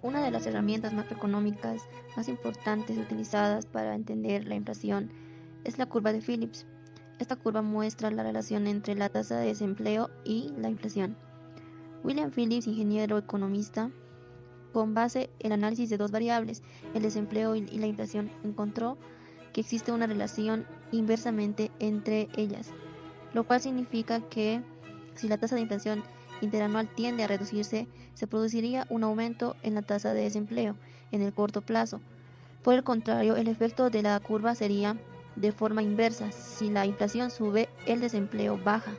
Una de las herramientas macroeconómicas más importantes utilizadas para entender la inflación es la curva de Phillips. Esta curva muestra la relación entre la tasa de desempleo y la inflación. William Phillips, ingeniero economista, con base en el análisis de dos variables, el desempleo y la inflación, encontró que existe una relación inversamente entre ellas, lo cual significa que si la tasa de inflación interanual tiende a reducirse, se produciría un aumento en la tasa de desempleo en el corto plazo. Por el contrario, el efecto de la curva sería de forma inversa. Si la inflación sube, el desempleo baja.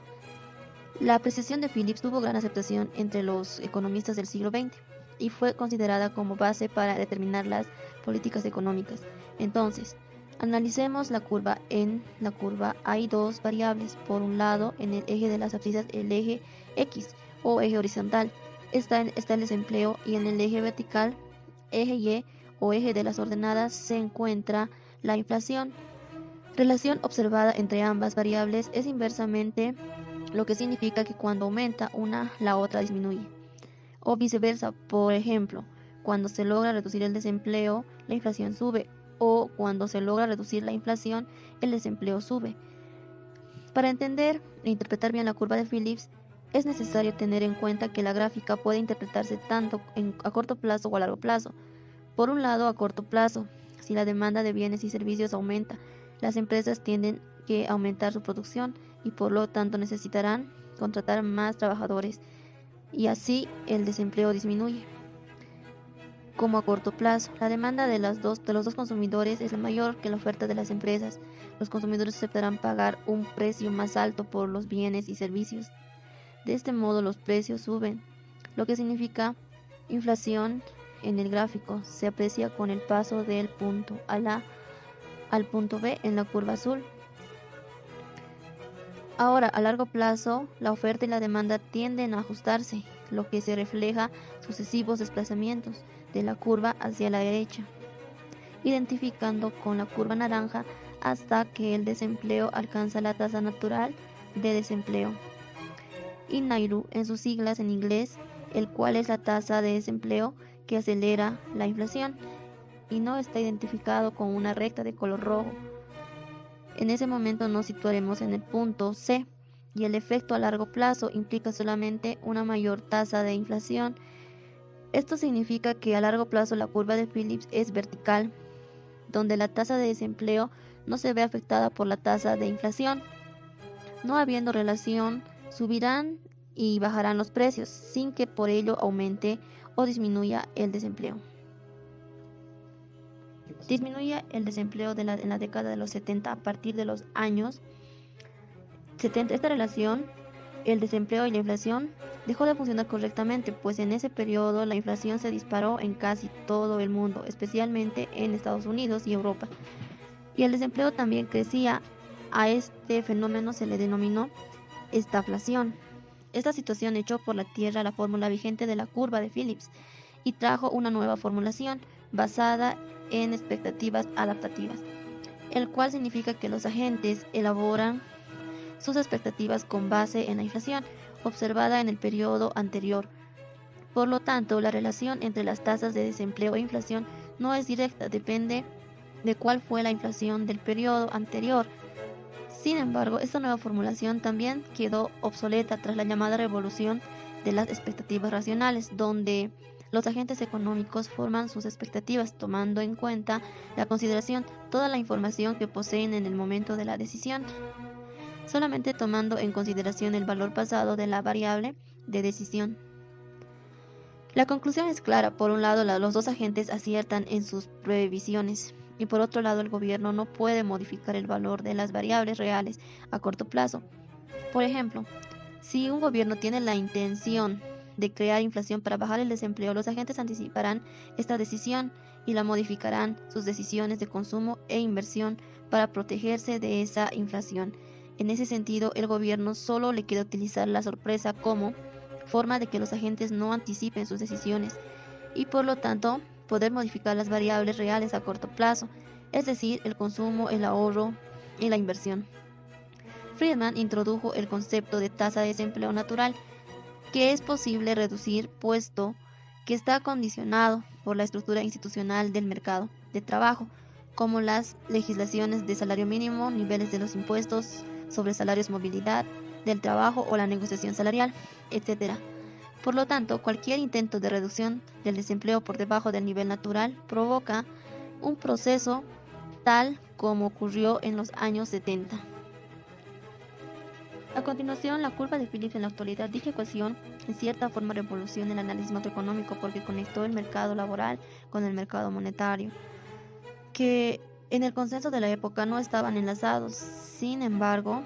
La apreciación de Phillips tuvo gran aceptación entre los economistas del siglo XX y fue considerada como base para determinar las políticas económicas. Entonces, analicemos la curva. En la curva hay dos variables. Por un lado, en el eje de las abscisas, el eje X o eje horizontal, está el desempleo, y en el eje vertical, eje Y o eje de las ordenadas, se encuentra la inflación. Relación observada entre ambas variables es inversamente, lo que significa que cuando aumenta una, la otra disminuye. O viceversa, por ejemplo, cuando se logra reducir el desempleo, la inflación sube, o cuando se logra reducir la inflación, el desempleo sube. Para entender e interpretar bien la curva de Phillips, es necesario tener en cuenta que la gráfica puede interpretarse tanto a corto plazo o a largo plazo. Por un lado, a corto plazo, si la demanda de bienes y servicios aumenta, las empresas tienden a aumentar su producción y por lo tanto necesitarán contratar más trabajadores, y así el desempleo disminuye. Como a corto plazo, la demanda de los dos consumidores es mayor que la oferta de las empresas. Los consumidores aceptarán pagar un precio más alto por los bienes y servicios. De este modo los precios suben, lo que significa inflación. En el gráfico se aprecia con el paso del punto A al punto B en la curva azul. Ahora, a largo plazo, la oferta y la demanda tienden a ajustarse, lo que se refleja sucesivos desplazamientos de la curva hacia la derecha, identificando con la curva naranja hasta que el desempleo alcanza la tasa natural de desempleo, y NAIRU en sus siglas en inglés, el cual es la tasa de desempleo que acelera la inflación y no está identificado con una recta de color rojo. En ese momento nos situaremos en el punto C, y el efecto a largo plazo implica solamente una mayor tasa de inflación. Esto significa que a largo plazo la curva de Phillips es vertical, donde la tasa de desempleo no se ve afectada por la tasa de inflación. No habiendo relación, subirán y bajarán los precios, sin que por ello aumente o disminuya el desempleo. Disminuye el desempleo en la década de los 70 a partir de los años 70. Esta relación, el desempleo y la inflación, dejó de funcionar correctamente, pues en ese periodo la inflación se disparó en casi todo el mundo, especialmente en Estados Unidos y Europa, y el desempleo también crecía. A este fenómeno se le denominó estaflación. Esta situación echó por la tierra la fórmula vigente de la curva de Phillips y trajo una nueva formulación basada en expectativas adaptativas, el cual significa que los agentes elaboran sus expectativas con base en la inflación observada en el periodo anterior. Por lo tanto, la relación entre las tasas de desempleo e inflación no es directa, depende de cuál fue la inflación del periodo anterior. Sin embargo, esta nueva formulación también quedó obsoleta tras la llamada revolución de las expectativas racionales, donde los agentes económicos forman sus expectativas tomando en cuenta la consideración toda la información que poseen en el momento de la decisión, solamente tomando en consideración el valor pasado de la variable de decisión. La conclusión es clara. Por un lado, los dos agentes aciertan en sus previsiones, y por otro lado, el gobierno no puede modificar el valor de las variables reales a corto plazo. Por ejemplo, si un gobierno tiene la intención de crear inflación para bajar el desempleo, los agentes anticiparán esta decisión y la modificarán sus decisiones de consumo e inversión para protegerse de esa inflación. En ese sentido, el gobierno solo le queda utilizar la sorpresa como forma de que los agentes no anticipen sus decisiones y por lo tanto poder modificar las variables reales a corto plazo, es decir, el consumo, el ahorro y la inversión. Friedman introdujo el concepto de tasa de desempleo natural, que es posible reducir puesto que está condicionado por la estructura institucional del mercado de trabajo, como las legislaciones de salario mínimo, niveles de los impuestos sobre salarios, movilidad del trabajo o la negociación salarial, etc. Por lo tanto, cualquier intento de reducción del desempleo por debajo del nivel natural provoca un proceso tal como ocurrió en los años 70. A continuación, la curva de Phillips en la actualidad. Dicha ecuación en cierta forma revoluciona el análisis macroeconómico porque conectó el mercado laboral con el mercado monetario, que en el consenso de la época no estaban enlazados. Sin embargo,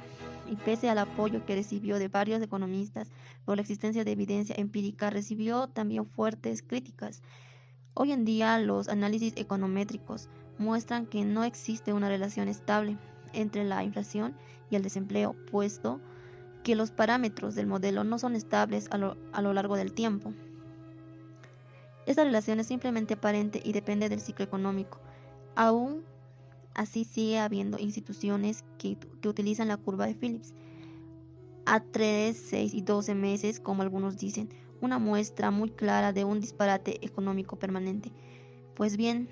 y pese al apoyo que recibió de varios economistas por la existencia de evidencia empírica, recibió también fuertes críticas. Hoy en día, los análisis econométricos muestran que no existe una relación estable entre la inflación y el desempleo, puesto que los parámetros del modelo no son estables a lo largo del tiempo. Esta relación es simplemente aparente y depende del ciclo económico. Aún así sigue habiendo instituciones que utilizan la curva de Phillips a 3, 6 y 12 meses, como algunos dicen, una muestra muy clara de un disparate económico permanente. Pues bien,